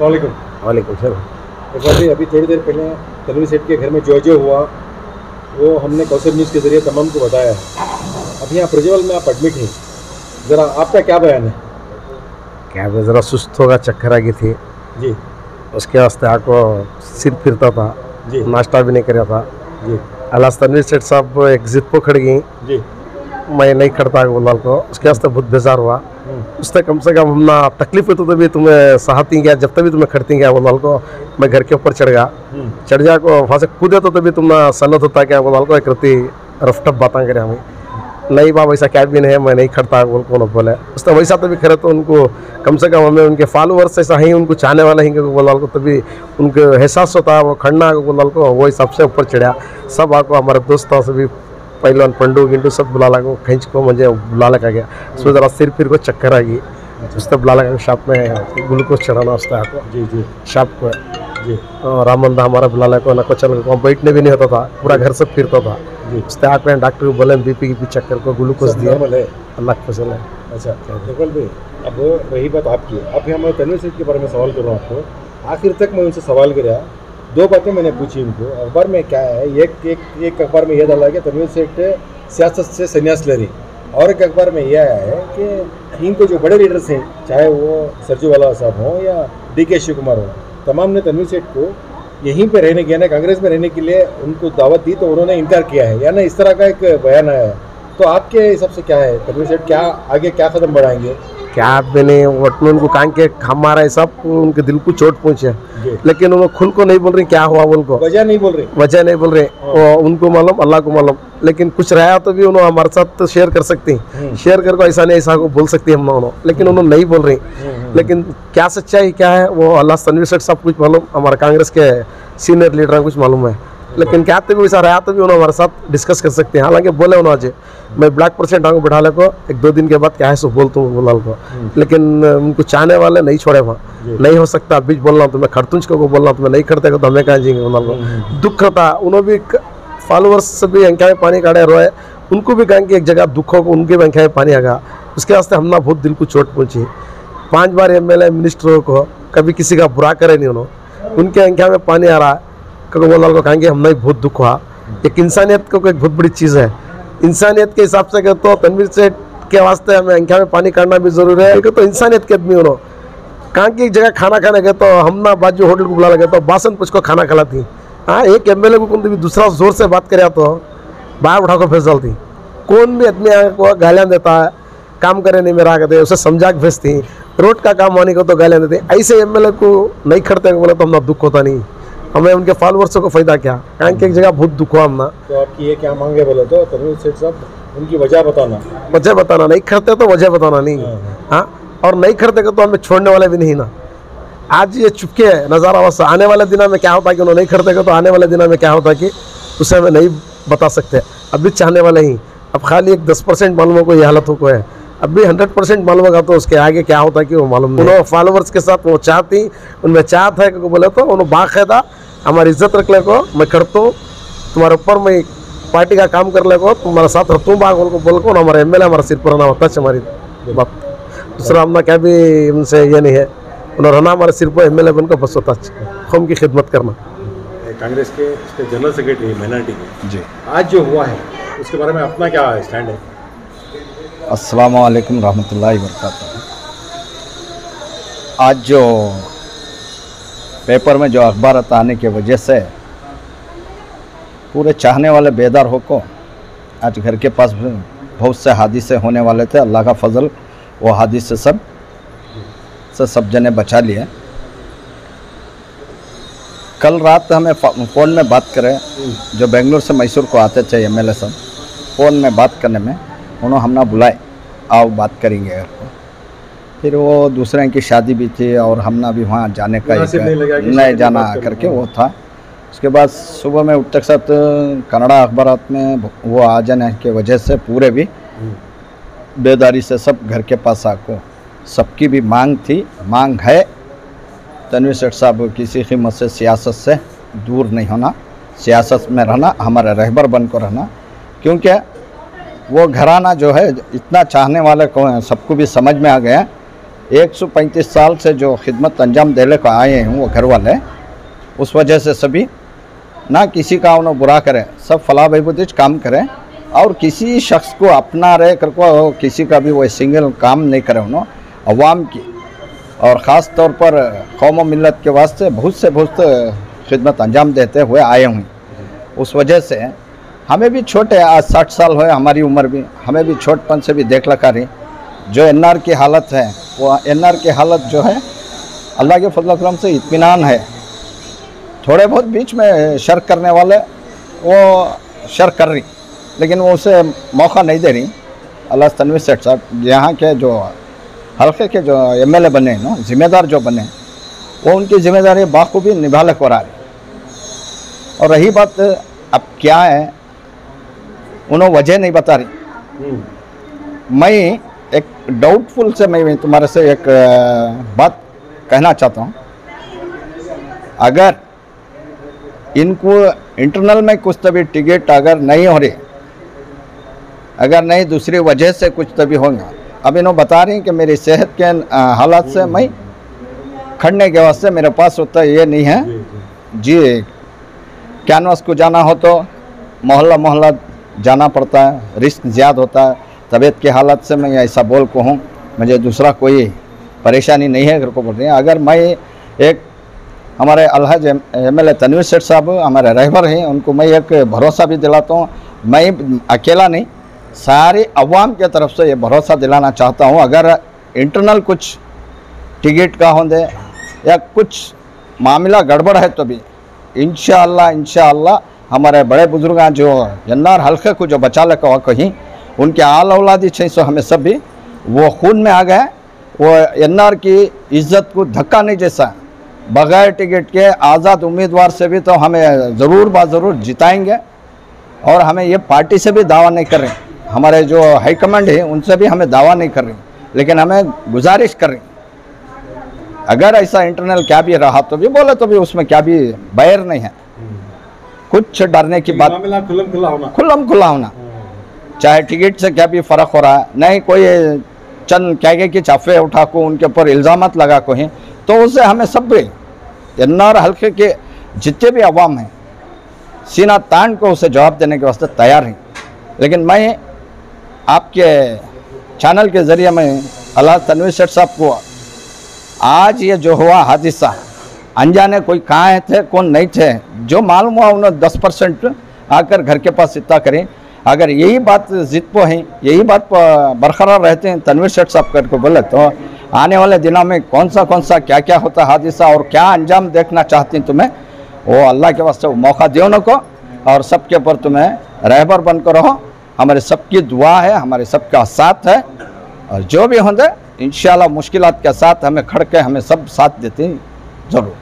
वालेकुम सर। भाई अभी थोड़ी देर पहले तनवीर सेठ के घर में जो हुआ वो हमने कौशल न्यूज़ के ज़रिए तमाम को बताया है। अब यहाँ प्रज्वल में आप एडमिट हैं, ज़रा आपका क्या बयान है? क्या ज़रा सुस्त होगा, चक्कर आ गई थी जी। उसके वास्ते आपको सिर फिरता था जी। नाश्ता भी नहीं कर था जी। अल्लाह तनवीर सेठ साहब एक जिद पर खड़ गई जी। मैं नहीं खड़ता बोलाल को, उसके वास्ते बहुत बेजार हुआ। उससे कम से कम हमना तकलीफ होती तो भी तुम्हें सहाती गया, जब तक भी तुम्हें खड़ती गया बोलाल को मैं घर के ऊपर चढ़ गया, चढ़ जा को वहाँ से कूदे तो तभी तुम्हें सन्नत होता क्या बोलाल को एक रती रफ्टप बातें करे हमें नहीं बाबा ऐसा क्या भी नहीं है, मैं नहीं खड़ता बोल को न बोले। उसने वैसा तभी खड़े तो उनको कम से कम हमें उनके फॉलोअर्स ऐसा ही उनको चाहने वाला ही बोलाल को तभी उनको एहसास होता है वो खड़ना बोलाल को वो सबसे ऊपर चढ़ा। सब आपको हमारे दोस्तों से भी पहलवान पंडू गिंडू सब बुला लगा खींच को मुझे बुला लगा गया। उसमें ज़रा सिर फिर को चक्कर आ गई, उसने बुला लगा शॉप में ग्लूकोज चढ़ाना उसने आपको। जी जी शॉप को जी। रामंदा हमारा बुला लगा ना कुछ चल बैठने भी नहीं होता था, पूरा घर से फिरता था। उसने आके डॉक्टर को बोले बीपी की चक्कर को ग्लूकोज दिया, अल्लाह की फसल है। अच्छा देखल भाई, अब रही बात आपकी, अब मैं तनवीर सेठ के बारे में सवाल कर रहा हूँ आपको। आखिर तक मैं उनसे सवाल किया, दो बातें मैंने पूछी उनको। अखबार में क्या है, एक अखबार में यह डाला कि तनवीर सेठ सियासत से संन्यास ले रही, और एक अखबार में यह आया है कि इनको जो बड़े लीडर्स हैं, चाहे वो सरजूवाला साहब हों या DK शिव कुमार हो, तमाम ने तनवीर सेठ को यहीं पे रहने के, ना कांग्रेस में रहने के लिए उनको दावत दी तो उन्होंने इनकार किया है, या ना इस तरह का एक बयान आया है। तो आपके हिसाब से क्या है, तनवीर सेठ क्या आगे क्या कदम बढ़ाएंगे? क्या मैंने उनको कहा कि हमारा ऐसा उनके दिल को चोट पहुंचे, लेकिन उन्होंने खुल को नहीं बोल रही क्या हुआ, उनको वजह नहीं बोल रहे उनको मालूम, अल्लाह को मालूम। लेकिन कुछ रहा तो भी उन्होंने हमारे साथ तो शेयर कर सकती हैं, शेयर करके ऐसा नहीं ऐसा को बोल सकती है हम उन्होंने, लेकिन उन्होंने नहीं बोल रही। लेकिन क्या सच्चाई क्या है वो अल्लाह तनवीर सेठ सब कुछ मालूम, हमारे कांग्रेस के सीनियर लीडर कुछ मालूम है। लेकिन क्या तो भी ऐसा रहा तो भी उन्होंने हमारे साथ डिस्कस कर सकते हैं। हालांकि बोले उन्होंने आज मैं ब्लैक परसेंट आऊँ बैठा ले को 1-2 दिन के बाद क्या है सो बोलता हूँ बोलाल को, लेकिन उनको चाहने वाले नहीं छोड़े वहाँ। नहीं हो सकता बीच बोलना हूँ तो मैं खड़तुंज को बोलना हूँ तो मैं नहीं करते तो हमें कहाँ जाएंगे बोलाल को। दुख होता उन्होंने भी फॉलोअर्स से भी अंख्या में पानी काटे रोए, उनको भी कहें कि एक जगह दुख हो उनके भी अंख्या में पानी आगा। उसके वास्ते हमने बहुत दिल को चोट पहुँची। 5 बार MLA मिनिस्टरों को कभी किसी का बुरा करे नहीं उन्होंने, उनके अंख्या में पानी आ रहा है क्योंकि बोलाल को कहेंगे हमने बहुत दुख हुआ। एक इंसानियत को एक बहुत बड़ी चीज़ है, इंसानियत के हिसाब से तो तनवीर सेठ के वास्ते हमें अंख्या में पानी काटना भी जरूरी है। तो इंसानियत के आदमी उन्होंने कहाँ की एक जगह खाना खाने गए तो हम ना बाजू होटल को बुला लगे तो बासन पुछ को खाना खिलाती। हाँ एक MLA को भी दूसरा जोर से बात करे तो बाहर उठा को भेज डालती। कौन भी आदमी को गालियाँ देता है, काम करे नहीं मेरा कहते उसे समझा के भेजती, रोड का काम आने को तो गालियाँ देती। ऐसे MLA को नहीं खड़ते बोले तो हमना दुख होता नहीं, हमें उनके फॉलोअर्स को फायदा क्या, कहीं की एक जगह बहुत दुख हुआ हमना। तो आपकी ये क्या मांगे बोले तो तनवीर सेठ साहब उनकी वजह बताना, नहीं करते तो वजह बताना नहीं। हाँ और नहीं करते तो हमें छोड़ने वाले भी नहीं ना। आज ये चुपके नज़ारा वैसा, आने वाले दिनों में क्या होता है कि उन्होंने नहीं करते तो आने वाले दिनों में क्या होता है कि उसे हमें नहीं बता सकते। अभी चाहने वाले ही, अब खाली एक 10% मालूम को ये हालत हो को है, अभी 100% मालूम होगा तो उसके आगे क्या होता है कि वो मालूम नहीं। फॉलोअर्स के साथ वो चाहती, उनमें चाहत है कि बोले तो उन्होंने बाकायदा हमारी इज्जत रख ले को मैं करता हूँ, तुम्हारे ऊपर मैं पार्टी का काम कर ले को तुम्हारा साथ रहता हूँ बाग बोल को हमारे MLA हमारा सिर पर रहना होता है हमारी बात। दूसरा हमने क्या भी उनसे ये नहीं है, उन्होंने रहना हमारे सिर पर MLA बन को बस होता कौम की खिदमत करना। कांग्रेस के जनरल सेक्रेटरी माइनॉरिटी के जी, आज जो हुआ है उसके बारे में अपना क्या स्टैंड है? अस्सलाम वालेकुम रहमतुल्लाहि वबरकातुहू। आज जो पेपर में जो अखबार आने की वजह से पूरे चाहने वाले बेदार हो को आज घर के पास बहुत से हादिसे होने वाले थे। अल्लाह का फजल वो हादिसे सब जने बचा लिए। कल रात हमें फ़ोन में बात करें, जो बेंगलोर से मैसूर को आते थे MLA सब, फ़ोन में बात करने में उन्होंने हमने बुलाए आओ बात करेंगे घर को। फिर वो दूसरे की शादी भी थी और हमने भी वहाँ जाने का नहीं जाना करके वो था। उसके बाद सुबह में उठते साथ कन्नड़ा अखबार में वो आ जाने की वजह से पूरे भी बेदारी से सब घर के पास आको, सबकी भी मांग थी, मांग है तनवीर सेठ साहब किसी कीमत से सियासत से दूर नहीं होना, सियासत में रहना, हमारा रहबर बन कर रहना। क्योंकि वो घराना जो है इतना चाहने वाले को सबको भी समझ में आ गया 135 साल से जो खिदमत अंजाम देने को आए हैं वो घर वाले, उस वजह से सभी ना किसी का उन्हें बुरा करें, सब फलाह बहबूदी काम करें और किसी शख्स को अपना रहे कर को किसी का भी वो सिंगल काम नहीं करें उन्होंने अवाम की और ख़ास तौर पर कौम और मिलत के वास्ते बहुत खिदमत अंजाम देते हुए आए हुए। उस वजह से हमें भी छोटे, आज 60 साल हुए हमारी उम्र भी, हमें भी छोटपन से भी देख लगा रही जो एनआर की हालत है, वो एनआर की हालत जो है अल्लाह के फजल करम से इत्मीनान है। थोड़े बहुत बीच में शर्क करने वाले वो शर्क कर रही, लेकिन वो उसे मौका नहीं दे रही। अल्लाह तनवीर सेठ साहब यहाँ के जो हल्के के जो एमएलए बने ना, जिम्मेदार जो बने, वो उनकी जिम्मेदारी बाखूबी निभा कर आ रही। और रही बात अब क्या है, उन्होंने वजह नहीं बता रही। मैं एक डाउटफुल से मैं तुम्हारे से एक बात कहना चाहता हूँ, अगर इनको इंटरनल में कुछ तभी टिकट अगर नहीं हो रही, अगर नहीं दूसरी वजह से कुछ तभी होगा, अब इन्होंने बता रही कि मेरी सेहत के हालात से मैं खड़ने के वास्ते मेरे पास होता ये नहीं है जी, कैनवास को जाना हो तो मोहल्ला मोहल्ला जाना पड़ता है, रिस्क ज़्यादा होता है। तबीयत की हालत से मैं ऐसा बोल कहूँ, मुझे दूसरा कोई परेशानी नहीं है घर को बोल रही है। अगर मैं एक हमारे अलहज एमएलए तनवीर सेठ साहब हमारे रहबर हैं, उनको मैं एक भरोसा भी दिलाता हूँ, मैं अकेला नहीं सारी अवाम के तरफ से ये भरोसा दिलाना चाहता हूँ, अगर इंटरनल कुछ टिकट का होंगे या कुछ मामला गड़बड़ है तो भी इंशाअल्लाह हमारे बड़े बुजुर्ग जो एनआर हल्के को जो बचा लेकर वह कहीं उनके आल औलादी 600 हमें सब भी वो खून में आ गए, वो एनआर की इज्जत को धक्का नहीं जैसा बगैर टिकट के आज़ाद उम्मीदवार से भी तो हमें ज़रूर ज़रूर जिताएंगे। और हमें ये पार्टी से भी दावा नहीं कर रहे, हमारे जो हाईकमांड है उनसे भी हमें दावा नहीं कर रही, लेकिन हमें गुजारिश कर रही अगर ऐसा इंटरनल क्या भी रहा तो भी बोले तो भी उसमें क्या भी बैर नहीं है, कुछ डरने की बात, खुल्लम खुला होना, चाहे टिकट से क्या भी फ़र्क हो रहा है नहीं, कोई चंद क्या की चाफे उठा को उनके ऊपर इल्ज़ामात लगा को हैं तो उसे हमें सब भी एनआर हल्के के जितने भी अवाम हैं सीना तान को उसे जवाब देने के वास्ते तैयार हैं। लेकिन मैं आपके चैनल के ज़रिए मैं अल्लाह तनवीर सेठ साहब को आज ये जो हुआ हादसा, अनजाने कोई कहाँ थे कौन नहीं थे, जो मालूम हुआ उन्होंने 10% आकर घर के पास इतना करें। अगर यही बात जिद पे हैं, यही बात बरकरार रहते हैं तनवीर सेठ साहब करके बोले तो आने वाले दिनों में कौन सा क्या क्या होता हादसा और क्या अंजाम देखना चाहती तुम्हें, वो अल्लाह के वास्ते मौका दो न को, और सबके ऊपर तुम्हें रहबर बनकर रहो। हमारे सबकी दुआ है, हमारे सबका साथ है, और जो भी होंगे इंशाल्लाह मुश्किलात के साथ हमें खड़ के हमें सब साथ देते हैं ज़रूर।